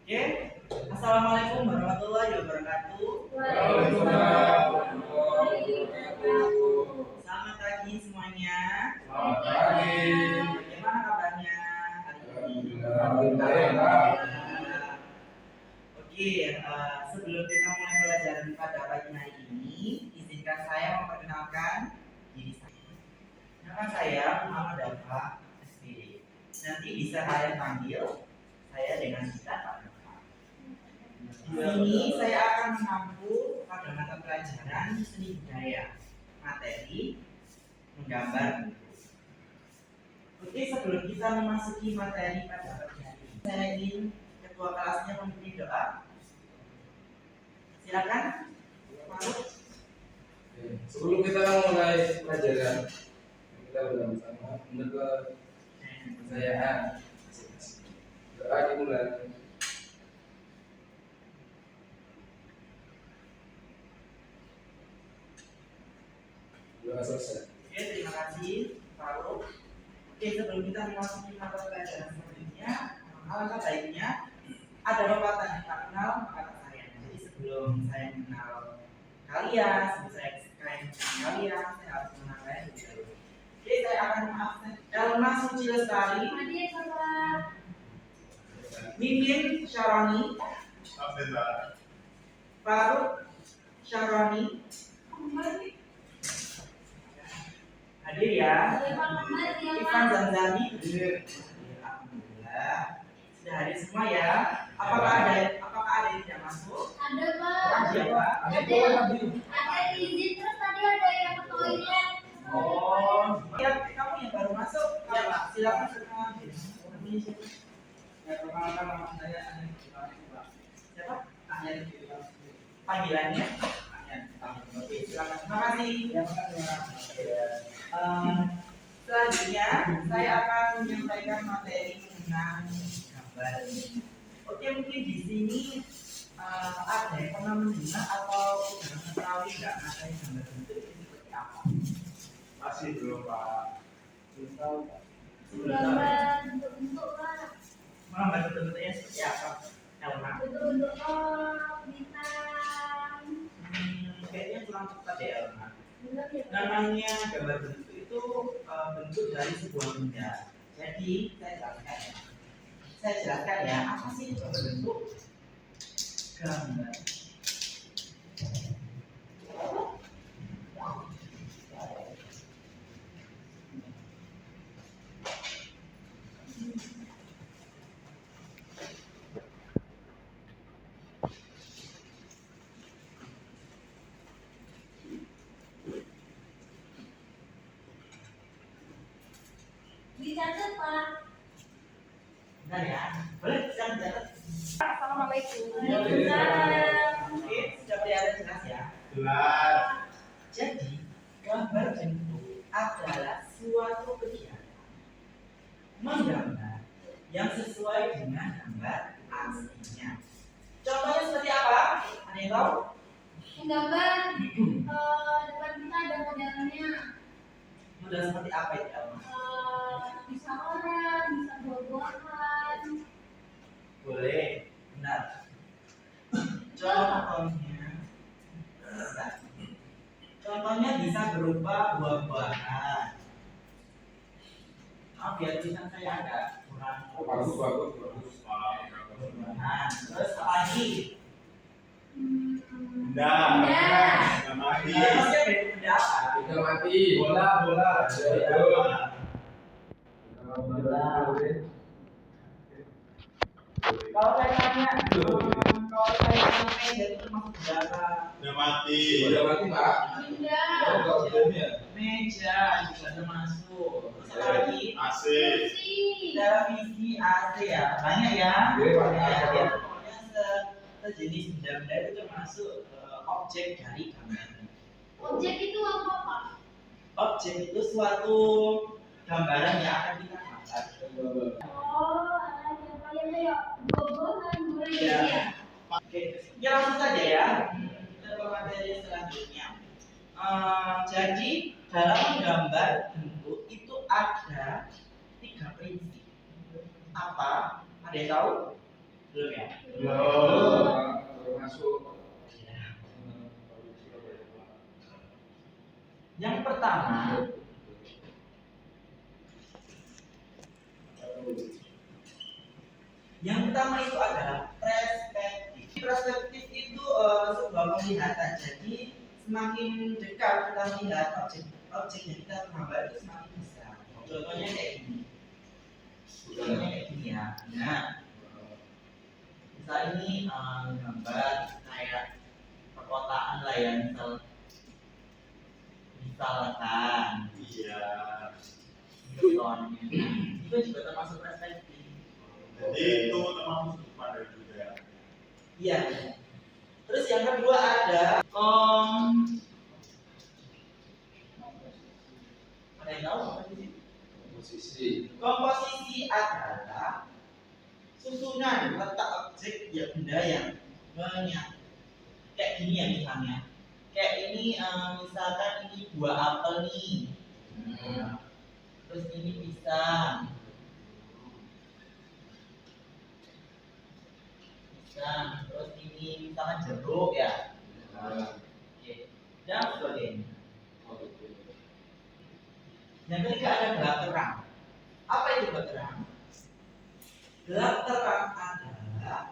Oke, Assalamualaikum warahmatullahi wabarakatuh. Waalaikumsalam. Selamat pagi semuanya. Selamat pagi. Bagaimana kabarnya hari ini? Alhamdulillah. Oke, sebelum kita mulai pelajaran pada pagi hari ini, izinkan saya memperkenalkan diri saya. Nama saya Muhammad Dafa SPD. Nanti bisa kalian panggil saya dengan singkat Pak Dafa. Di sini saya akan mengampu pada mata pelajaran seni budaya, materi menggambar bentuk. Oke, sebelum kita memasuki materi pada pagi hari ini, saya ingin ketua kelasnya memberi doa. Silakan. Faruk. Sebelum kita mulai pelajaran, kita bersama untuk kepercayaan. Doa dimulai. Doa selesai. Oke, terima kasih Faruk. Oke, sebelum kita memasuki mata pelajaran selanjutnya, alangkah baiknya ada pepatah yang tak kenal maka tak sayang. Jadi sebelum saya mengenal kalian, sebelum saya mengenal kalian, saya harus mengenal kalian lebih dahulu. Oke, saya akan mengabsen Elma Suci Lestari, Mimin Syaroni, Faruk Syaroni. Hadir ya. Ivan Zanzani. Alhamdulillah. Sudah hadir semua ya. Apakah ada yang tidak masuk? Ada, Pak. Siapa? Ada izin, terus tadi ada yang ke toilet. Oh, ya, kamu yang baru masuk. Ya Pak, silakan perkenalan diri. Namanya siapa? Ya, perkenalkan nama saya Anand. Siapa? Anand. Panggilannya? Anand. Oke, silakan. Terima kasih. Ya, selanjutnya saya akan menyampaikan materi mengenai gambar. Oke, mungkin di sini ada yang pernah mendengar atau sudah mengetahui nggak materi gambar bentuk itu seperti apa? Masih belum, Pak. Belum tahu, Pak. Gambar bentuk-bentuk, Pak. Menggambar bentuk-bentuknya seperti apa? Elma? Bentuk-bentuk bintang. Kayaknya kurang tepat ya Elma. Belum ya, Pak? Namanya gambar bentuk itu bentuk dari sebuah benda. Jadi saya jelaskan ya apa sih gambar bentuk? Gambar. Dicatat, Pak. Bentar ya. Boleh saya mencatat? Assalamualaikum. Oke, sudah kelihatan jelas ya. Jelas. Jadi gambar bentuk adalah suatu kegiatan menggambar yang sesuai dengan gambar aslinya. Contohnya seperti apa? Ada yang tahu? Menggambar depan kita ada modelnya. Model seperti apa itu? Elma? Bisa orang, bisa buah-buahan. Boleh, benar. Contohnya, bentar. Contohnya bisa berupa buah-buahan. Maaf ya, tulisan saya agak kurang. Bagus. Buah-buahan. Terus apa lagi? Benda. Mati. Maksudnya benda apa? Benda mati. Bola. Kalau saya tanya, meja itu masuk benda apa? Benda mati, Pak. Benda. Meja juga termasuk. Terus apa lagi? AC. Kursi. Televisi, AC ya, banyak ya. Iya, banyak. Ya, pokoknya sejenis benda-benda itu termasuk objek dari gambar. Objek itu apa, Pak? Objek itu suatu gambaran yang akan kita gambar. Oh, kayak buah-buahan, boleh Ya. ya? Oke, ya langsung saja ya. Kita ke materi selanjutnya. Jadi dalam menggambar bentuk itu ada 3 prinsip. Apa? Ada yang tahu? Belum ya? Belum masuk. Yang pertama, itu adalah perspektif. Perspektif itu sebuah penglihatan. Jadi semakin dekat kita melihat objek yang kita gambar itu semakin besar. Contohnya kayak gini. Ya. Nah, misal ini gambar kayak perkotaan lah ya, misalkan. Iya. Contohnya. Itu juga termasuk perspektif. Jadi itu termasuk pada juga. Iya. Terus yang kedua ada ada yang tahu apa sih? Posisi. Komposisi adalah susunan letak objek ya benda yang banyak. Kayak gini ya misalnya. Kayak ini misalkan ini buah apel nih. Terus ini pisang. Terus ini misalkan jeruk ya. Oke. Dan sebagainya. Yang ketiga ada gelap terang. Apa itu gelap terang? Gelap terang adalah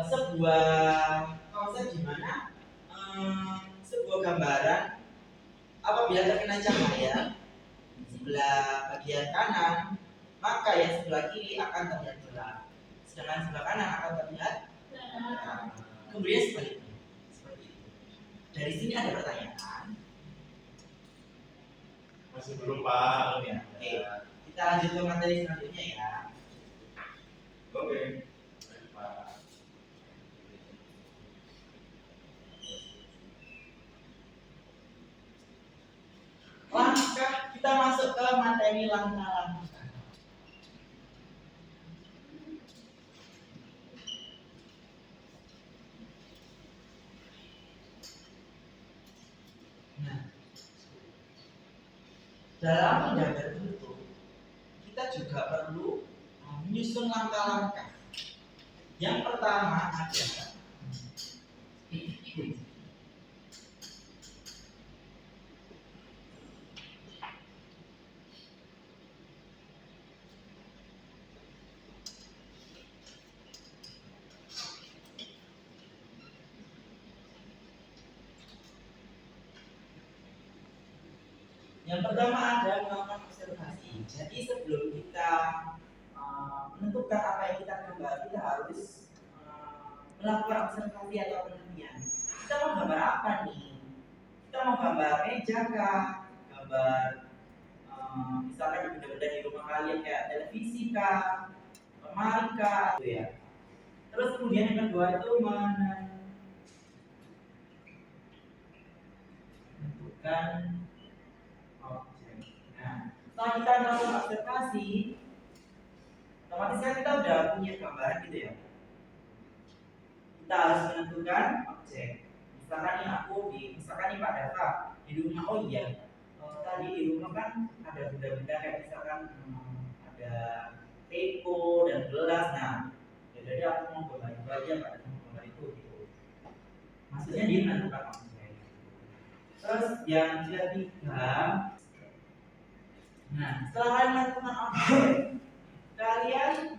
sebuah konsep di mana sebuah gambaran apabila terkena cahaya di sebelah bagian kanan, maka yang sebelah kiri akan terlihat gelap, sedangkan sebelah kanan akan terlihat terang. Kemudian sebaliknya, seperti itu. Dari sini ada pertanyaan. Masih belum Pak. Ya. Oke, kita lanjut ke materi selanjutnya ya. Oke. Pak. Langkah kita masuk ke materi langkah-langkah. Nah, dalam menggambar bentuk, kita juga perlu menyusun langkah-langkah. Yang pertama adalah ada melakukan observasi. Jadi sebelum kita menentukan apa yang kita gambar, kita harus melakukan observasi atau penelitian. Kita mau gambar apa nih? Kita mau gambar meja kah? Gambar misalkan benda-benda di rumah kalian kayak televisi kah? Lemari kah? Gitu ya. Terus kemudian yang kedua itu menentukan objek. Nah, setelah kita melakukan observasi, otomatis kan kita udah punya gambaran gitu ya. Kita harus menentukan objek. Misalkan nih Pak Dava di rumah. Oh iya, tadi di rumah kan ada benda-benda kayak misalkan ada teko dan gelas. Nah, jadi aku mau gambar itu aja Pak, mau gambar itu gitu. Maksudnya dia menentukan objek. Terus yang ketiga, nah setelah kalian menentukan objek, kalian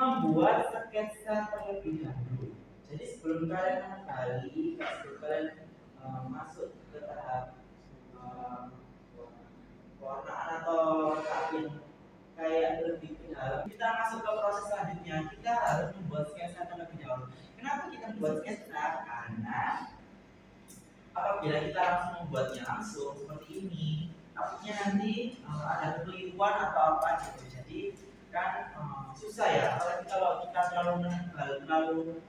membuat sketsa terlebih dahulu. Jadi sebelum kalian menggali, sebelum kalian masuk ke tahap pewarnaan atau tahap yang kayak lebih ke dalam, kita masuk ke proses selanjutnya. Kita harus membuat sketsa terlebih dahulu. Kenapa kita membuat sketsa? Karena apabila kita langsung membuatnya langsung seperti ini, takutnya nanti ada kekeliruan atau apa gitu. Jadi kan susah ya kalau kita terlalu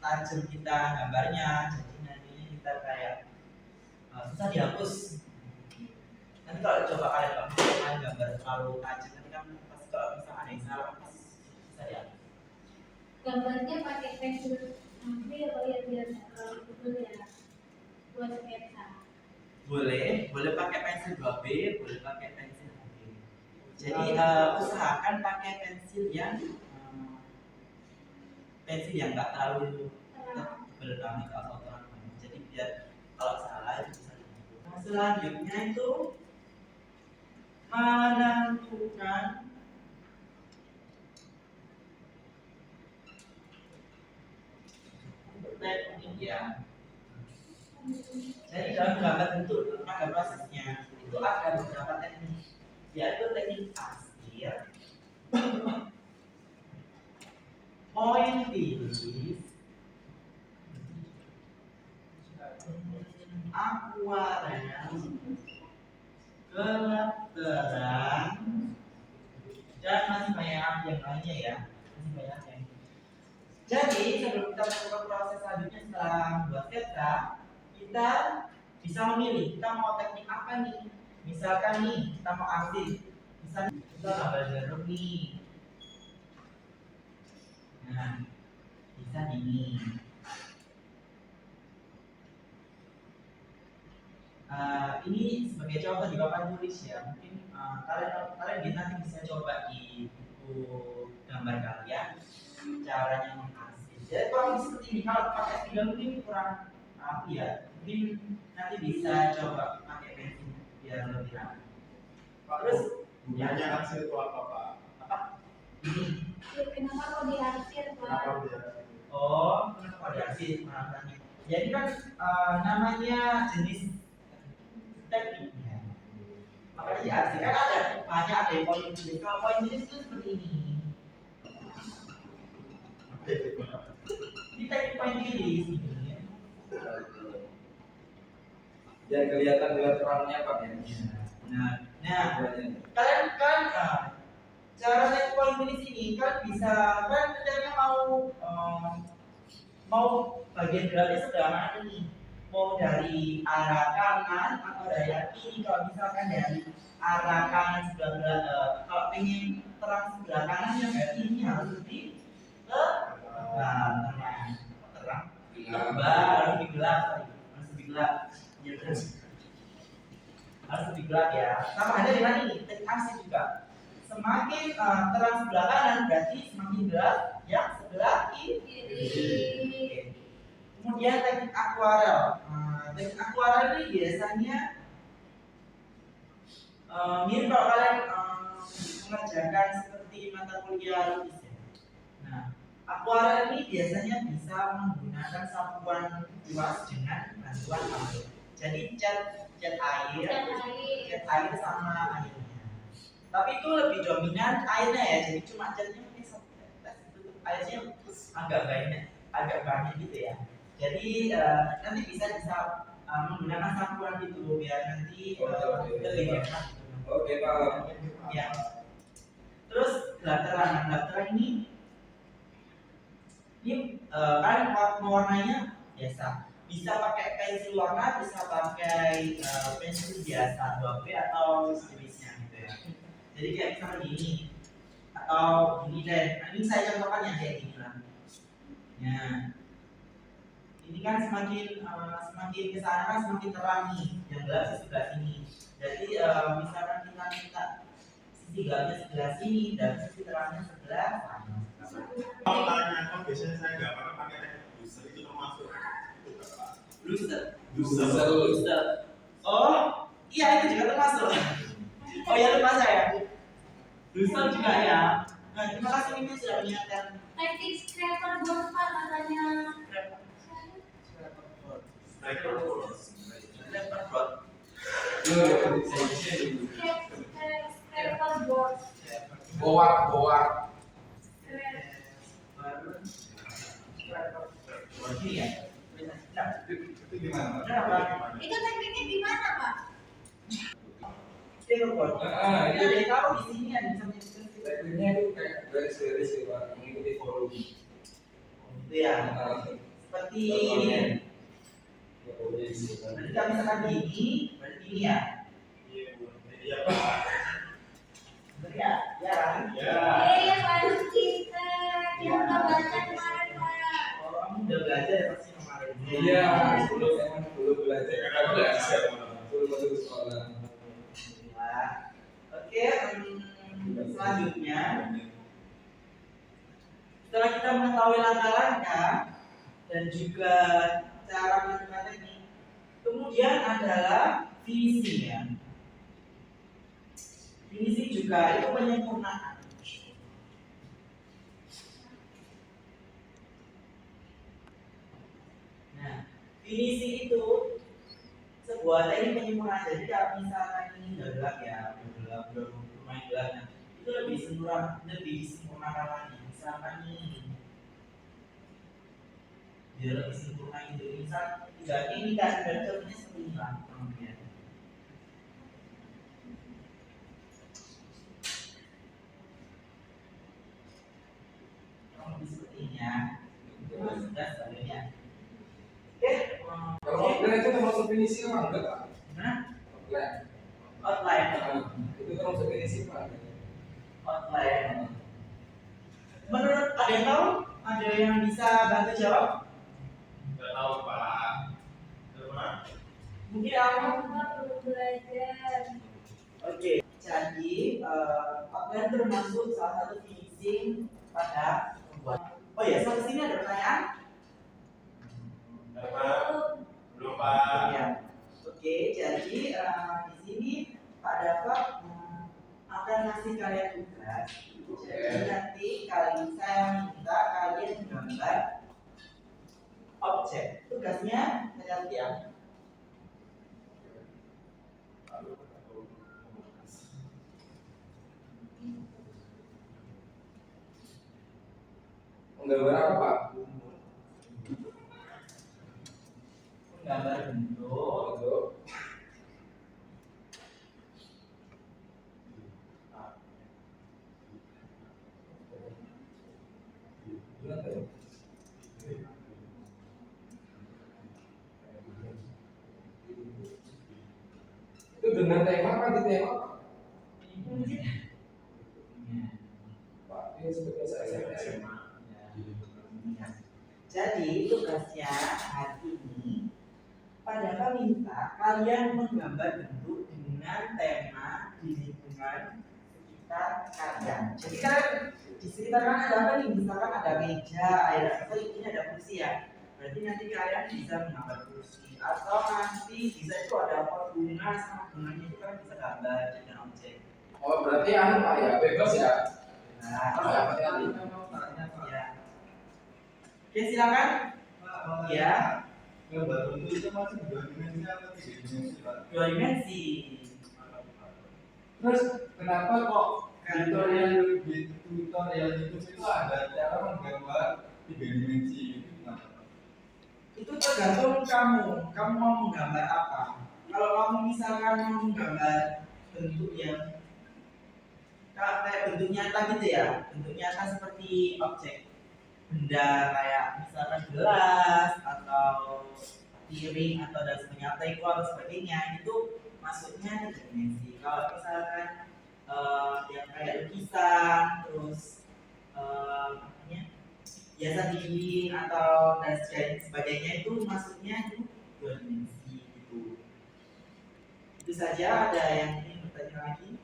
tajam kita gambarnya, jadi nantinya kita kayak susah dihapus. Nanti kalau coba kalian gambar terlalu tajam, nanti kan pasti kalau misalkan ada yang salah pasti susah dihapus. Gambarnya pakai pensil ambil atau yang biasa kalau betul ya buat sketsa. Boleh pakai pensil 2B, boleh pakai pensil HB. Jadi usahakan pakai pensil yang pensil yang nggak terlalu terang. tebel banget atau terang banget. Jadi biar kalau salah itu bisa dibantu. Nah, selanjutnya itu menentukan teknik ya. Jadi dalam gambar bentuk ada prosesnya itu ada beberapa teknik, yaitu teknik arsir, pointillis, akuarel, gelap terang, dan masih banyak yang lainnya ya. Masih banyak yang. Jadi sebelum kita melakukan proses selanjutnya setelah membuat sketsa, kita bisa memilih kita mau teknik apa nih. Misalkan nih kita mau arsir, misalnya kita gambar jarum nih. Nah, bisa ini. Ini sebagai contoh di papan tulis ya. Mungkin kalian nanti bisa coba di buku gambar kalian caranya mengarsir. Jadi kalau seperti ini kalau pakai spidol mungkin kurang rapi ya. Mungkin nanti bisa coba pakai pensil biar lebih rapi. Terus gunanya arsir itu apa Pak? apa? Ini. Ya, kenapa kok diarsir, Pak? Kenapa dia? Oh, kenapa diarsir? Jadi kan namanya jenis tekniknya. Makanya diarsir kan ada banyak ada yang pointillis. Kalau pointillis itu seperti ini. Ini teknik pointillis ini. Biar kelihatan gelap terangnya Pak ya. Nah, kalian kan cara teknik pointillis ini kan bisa kan caranya mau bagian gelapnya sebelah mana nih? Mau dari arah kanan atau dari arah kiri? Kalau misalkan dari arah kanan sebelah kalau pengen terang sebelah kanan ya berarti ini harus lebih ke terang harus lebih gelap harus lebih gelap ya, harus lebih gelap ya. Sama ada dengan ini teknik arsir juga. Semakin terang sebelah kanan berarti semakin gelap yang sebelah kiri. Kemudian teknik akuarel. Teknik akuarel ini biasanya mirip kalau kalian mengerjakan seperti mata kuliah lukis ya. Nah, akuarel ini biasanya bisa menggunakan sapuan kuas dengan bantuan air. Jadi cat air sama airnya. Tapi itu lebih dominan airnya ya. Jadi cuma catnya mungkin airnya agak banyak gitu ya. Jadi nanti bisa menggunakan sapuan itu biar nanti lebih enak. Oke Pak. Ya. Terus gelap terang ini kan warnanya biasa. Bisa pakai pensil warna, bisa pakai pensil biasa 2B atau sejenisnya gitu ya. Jadi kayak misalnya gini atau gini deh. Nah, ini saya contohkan yang kayak gini lah. Ya. Ini kan semakin ke sana kan semakin terang nih, yang gelap di sebelah sini. Jadi misalkan kita minta sisi gelapnya sebelah sini dan sisi terangnya sebelah sana. Kalau tanya, kok biasanya saya nggak pernah pakai teknik booster itu termasuk itu nggak Pak? Booster. Oh, iya itu juga termasuk. Oh ya lupa saya. Booster juga ya. Nah, terima kasih ini sudah mengingatkan. Teknik scraper board, Pak, katanya. Scraper board. Boak. Ini ya. Itu gimana? Itu tekniknya gimana, Pak? Scrapboard. Ini Ada yang tahu di sini ada bisa tekniknya itu kayak garis-garis ya Pak, mengikuti volume. itu ya. Seperti ini. Berarti kalau misalkan gini, berarti ini ya. Iya Pak. Benar ya? Ya kan? Ya. Iya, Pak, kita yang udah baca kemarin, Pak. Kalau kamu udah belajar ya pasti kemarin. Iya, belum belajar. Karena belajar. Belum masuk sekolah. Nah, oke, selanjutnya Setelah kita mengetahui langkah-langkah dan juga cara menentukan teknik, kemudian adalah finishing. Finishing juga itu penyempurnaan. Nah, finishing itu sebuah teknik penyempurnaan. Jadi kalau misalkan ini udah gelap ya, udah lumayan gelap, nah, itu lebih sempurnakan lagi. Misalkan ini biar lebih sempurna itu, misal tidak ini kan dan contohnya seperti ini lah kemudian. Lebih seperti ini ya. Itu sudah sebenarnya. Oke. Kalau outline itu termasuk finishing apa enggak, Pak? Nah, Outline. outline. Itu termasuk finishing Pak? Outline. Menurut ada yang tahu? Ada yang bisa bantu jawab? Nggak tahu Pak. Teman. Mungkin aku. Apa perlu belajar? Oke. Jadi outline termasuk salah satu finishing pada pembuatan. Oh ya, sampai sini ada pertanyaan? Belum Pak. Ya. Oke, jadi di sini Pak Dapat akan ngasih kalian tugas. Jadi nanti saya minta kalian menggambar objek. Tugasnya saya lihat ya. Menggambar apa Pak? Menggambar bentuk. Bentuk. Itu dengan tema apa di tema Pak? Pak, ini seperti saya. Jadi tugasnya hari ini Pak Dava minta kalian menggambar bentuk dengan tema di lingkungan sekitar kalian. Jadi kan di sekitar kan ada apa nih? Misalkan ada meja, ini ada kursi ya. Berarti nanti kalian bisa menggambar kursi atau nanti bisa itu ada pot bunga sama bunganya itu kan bisa gambar dengan objek. Oh, berarti anu Pak ya, bebas ya? Nah, ya. Oke, silakan. Ya. Gambar bentuk itu masih 2 dimensi atau 3 dimensi Pak? 2 dimensi. Terus kenapa kok tutorial YouTube itu ada cara menggambar 3 dimensi itu kenapa? Itu tergantung kamu mau menggambar apa. Kalau kamu misalkan mau menggambar bentuk yang kayak bentuk nyata gitu ya, bentuk nyata seperti objek benda kayak misalkan gelas atau piring atau dan sebagainya, teko atau sebagainya, itu masuknya 3 dimensi. Kalau misalkan yang kayak lukisan terus hiasan dinding atau dan sebagainya itu masuknya itu 2 dimensi gitu. Itu saja. Ada yang ingin bertanya lagi?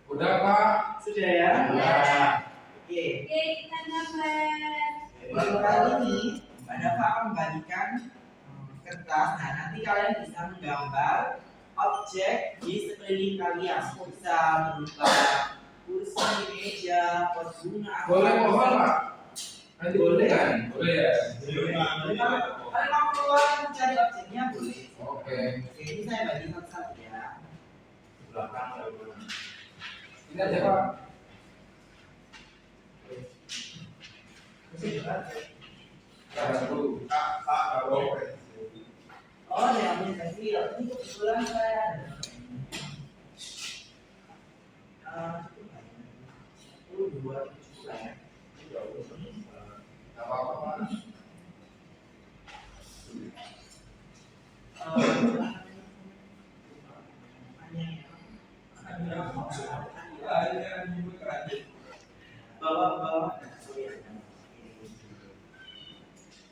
Udah Pak. Sudah ya? Ya. Oke. Oke, kita gambar. Untuk kali ini Mbak Dava akan membagikan kertas. Nah, nanti kalian bisa menggambar objek di sekeliling kalian. Bisa berupa kursi, meja, pot bunga. Boleh mohon Pak? Nanti Boleh. kan? Boleh ya? Kalau mau keluar mencari objeknya boleh. Oke. Oke, ini saya bagi satu-satu ya. Belakang Ini aja Pak. Satu. Oh, yang punya kecil. Ini kebetulan saya ada. Cukup 2 cukup lah ya. Gak apa-apa Pak. Bawa.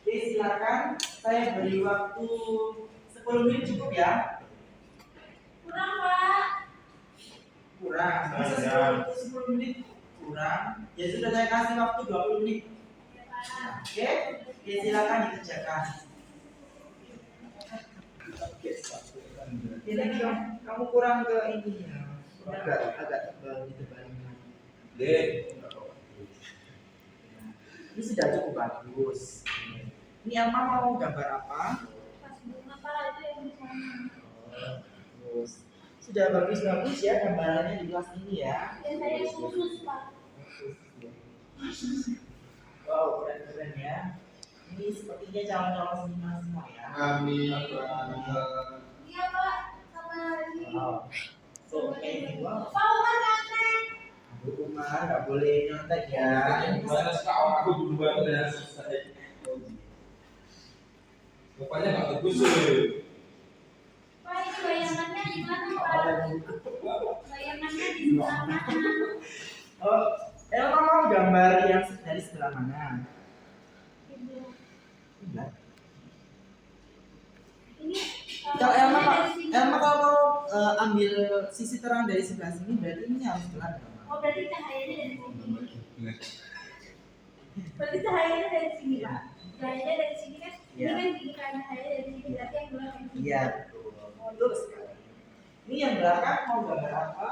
Oke, silakan. Saya beri waktu 10 menit cukup ya? Kurang, Pak. Kurang. Masa 10 menit kurang, ya sudah saya kasih waktu 20 menit. Oke, oke silakan dikerjakan. Ini kamu kurang ke ini ya, agak tebal ditebalin. Ini sudah cukup bagus. Ini Elma mau gambar apa? Pas bunga Pak, itu yang di sana. Bagus. Sudah bagus-bagus ya gambarannya di kelas ini ya. Dan saya khusus Pak. Wow, keren-keren ya. Ini sepertinya calon-calon seniman semua ya. Amin. Iya Pak, sama lagi. Wow. So, okay, wow. Pak Umar ngantek. Bu Umar nggak boleh nyontek ya. Gimana sekarang aku duluan ya selesai. Bapaknya nggak bagus sih. Pak, ini bayangannya di mana Pak? Bayangannya di sebelah mana? Oh, Elma mau gambar yang dari sebelah mana? Sebelah. Ini Kalau Elma, dari sini. Elma kalau mau ambil sisi terang dari sebelah sini, berarti ini harus gelap. Oh, berarti cahayanya dari sini. Berarti cahayanya dari sini Pak. Cahayanya dari sini kan? Iya. Ini kan gini kan cahaya dari sini. Berarti yang gelap yang sini. Iya, betul. Betul sekali. Ini yang belakang mau gambar apa?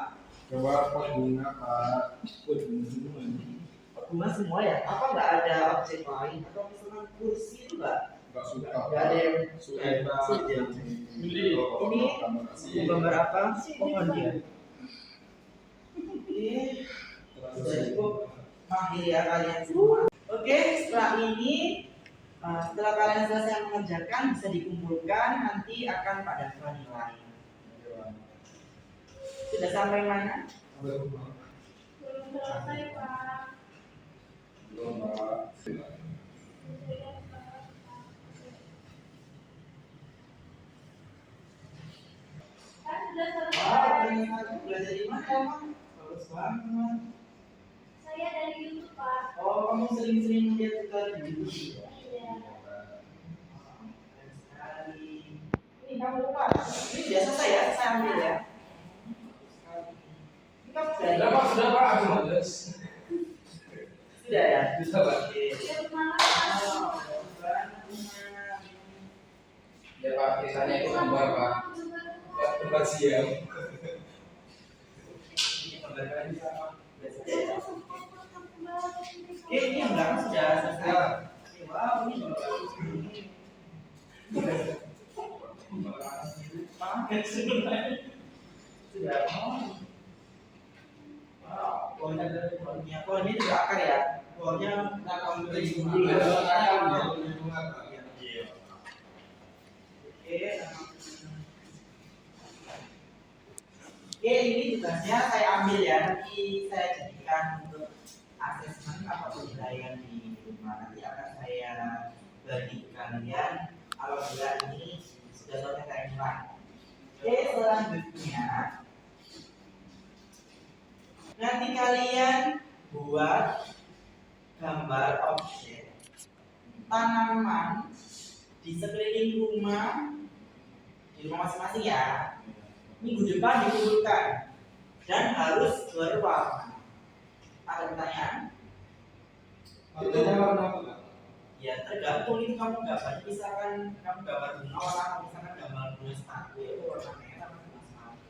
Coba pot bunga Pak. Pot bunga. Bunga semua ya? Apa nggak ada objek lain? Atau misalnya kursi itu nggak? Nggak suka. Nggak ada yang Suka. Ini mau gambar apa? Pohon dia. Oke, sudah cukup mahir ya kalian semua. Oke, setelah ini setelah kalian selesai mengerjakan bisa dikumpulkan, nanti akan pada nilai. Sudah sampai mana? Belum selesai Pak. Belum Pak. Kan sudah Wah, selesai. ternyata belajar di mana emang? Bagus banget. Saya dari YouTube Pak. Oh, kamu sering-sering lihat tutorial di YouTube ya? Iya. Keren sekali. Ini kamu lupa. Ini biasa saya ambil ya. Ini kamu Sudah Pak, aku males. Sudah ya? Bisa Pak. Oke. Selamat malam. Wow, bagus banget. Ya Pak, kisahnya itu gambar Pak. Tempat siang. Ini pembelajaran bisa biasa ya. Oke, ini yang belakang sudah selesai. Wow, ini juga bagus. Sudah mau. Wow, pohonnya juga akar ya. Pohonnya nakam dari sini. Oke, ini tugasnya saya ambil ya, nanti saya jadikan untuk asesmen apa penilaian di rumah. Nanti akan saya bagi ke kalian. Apabila ini sudah selesai saya mulai. Oke, selanjutnya nanti kalian buat gambar objek tanaman di sekeliling rumah, di rumah masing-masing ya. Minggu depan dikumpulkan dan harus berwarna. Ada pertanyaan? Warnanya warna apa? Ya tergantung itu kamu gambar. Misalkan kamu gambar bunga warna, misalkan gambar bunga sepatu itu warna merah atau bunga sepatu.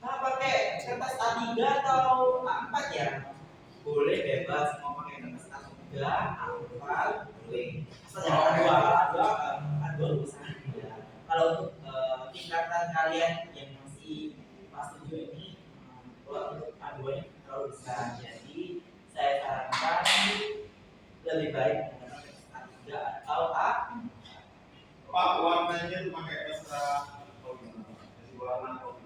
Nah pakai kertas A3 atau A4 ya? Boleh bebas mau pakai kertas A3, A4 boleh. Asal jangan A2 bisa. Kalau untuk tingkatan kalian yang masih kelas 7 ini, untuk A2 nya terlalu besar. Jadi saya sarankan lebih baik menggunakan A3 atau A. Pak, warnanya itu pakai terserah warna atau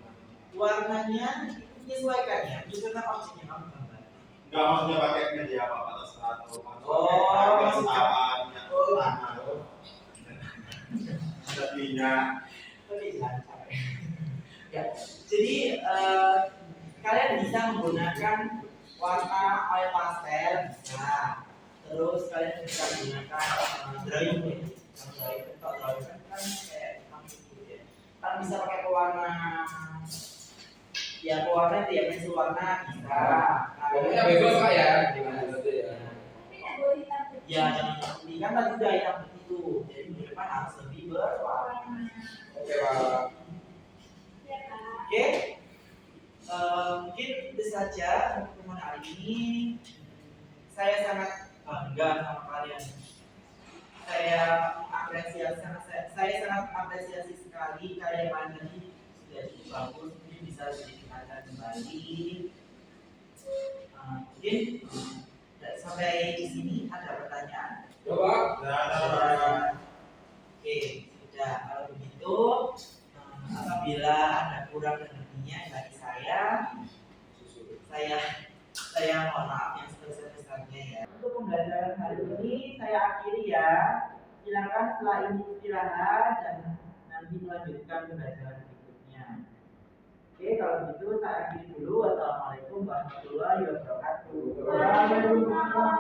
Warnanya menyesuaikan ya, menyesuaikan objek yang kamu gambar. enggak, maksudnya pakai media apa terserah atau Lebih lancar. Ya, jadi kalian bisa menggunakan warna oil pastel bisa. Terus kalian bisa menggunakan drawing ya. Kalau drawing kan kayak gitu ya. Kalian bisa pakai pewarna Ya pewarna itu ya pensil warna bisa. Pokoknya bebas Pak ya, gimana saja ya. Tapi nggak boleh hitam putih. Ya jangan putih kan tadi udah hitam putih itu. Jadi minggu depan harus lebih berwarna. Warna. Oke Pak. Ya kan? Oke. Mungkin itu saja untuk pertemuan hari ini. Saya sangat bangga sama kalian. Saya sangat apresiasi sekali karya kalian tadi sudah cukup bagus. Mungkin bisa ditingkatkan kembali. Mungkin sampai di sini ada pertanyaan. Coba. Oke, sudah. Kalau begitu, apabila ada kurang dan lebihnya dari saya mohon maaf yang sebesar-besarnya ya. Untuk pembelajaran hari ini saya akhiri ya. Silakan setelah ini istirahat dan nanti melanjutkan pembelajaran berikutnya. Oke, kalau begitu saya akhiri dulu. Wassalamualaikum warahmatullahi wabarakatuh. Waalaikumsalam.